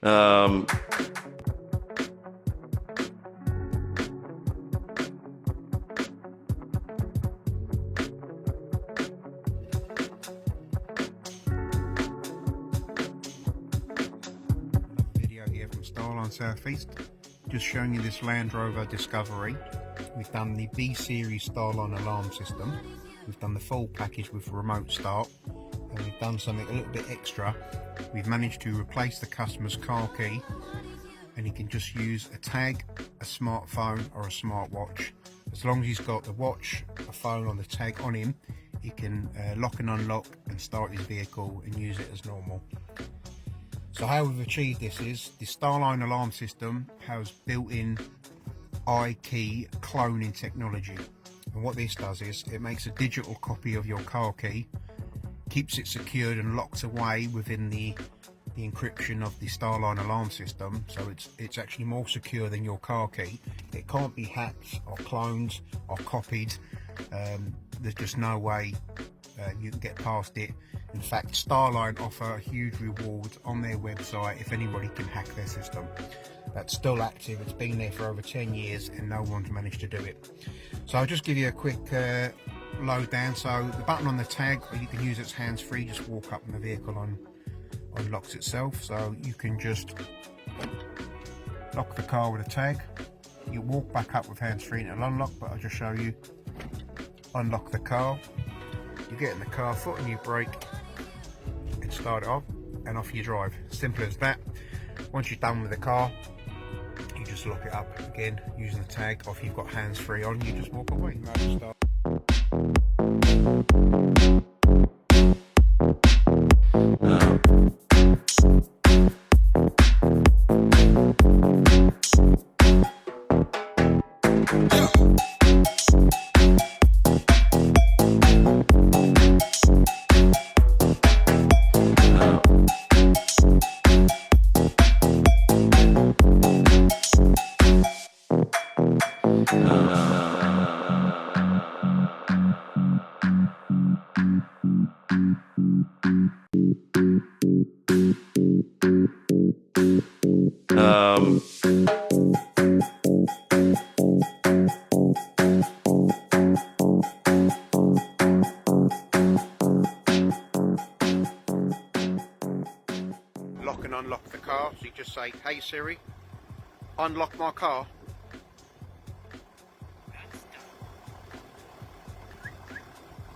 Um, Video here from StarLine Southeast, just showing you this Land Rover Discovery. We've done the B series StarLine alarm system, we've done the full package with remote start, and we've done something a little bit extra. We've managed to replace the customer's car key, and he can just use a tag, a smartphone or a smartwatch. As long as he's got the watch, a phone or the tag on him, he can lock and unlock and start his vehicle and use it as normal. So how we've achieved this is, the StarLine alarm system has built-in iKey cloning technology. And what this does is, it makes a digital copy of your car key, keeps it secured and locked away within the encryption of the StarLine alarm system, so it's actually more secure than your car key. It can't be hacked or cloned or copied. There's just no way you can get past it. In fact, StarLine offer a huge reward on their website if anybody can hack their system. That's still active, it's been there for over 10 years and no one's managed to do it. So I'll just give you a quick load down. So the button on the tag, you can use it hands-free, just walk up and the vehicle unlocks itself. So you can just lock the car with a tag, you walk back up with hands-free and it'll unlock, but I'll just show you. Unlock the car, you get in the car, foot on your brake and start it off, and off you drive. Simple as that. Once you're done with the car, you just lock it up again using the tag. Off you've got hands-free on, you just walk away. Start. Lock and unlock the car, so you just say, "Hey Siri, unlock my car."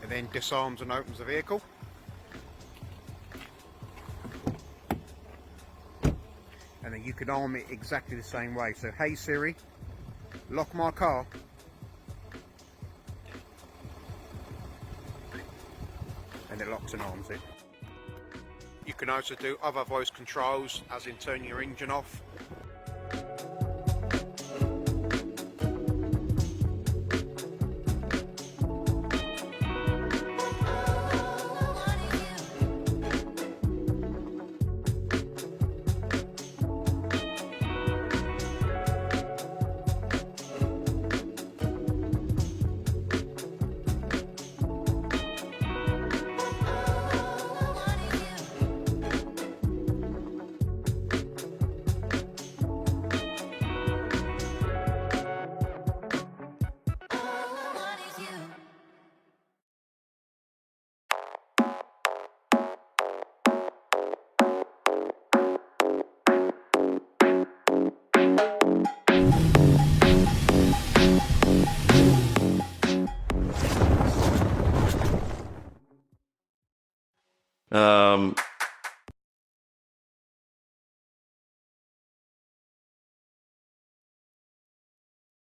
And then disarms and opens the vehicle. And then you can arm it exactly the same way. So, "Hey Siri, lock my car." And it locks and arms it. You can also do other voice controls, as in turn your engine off.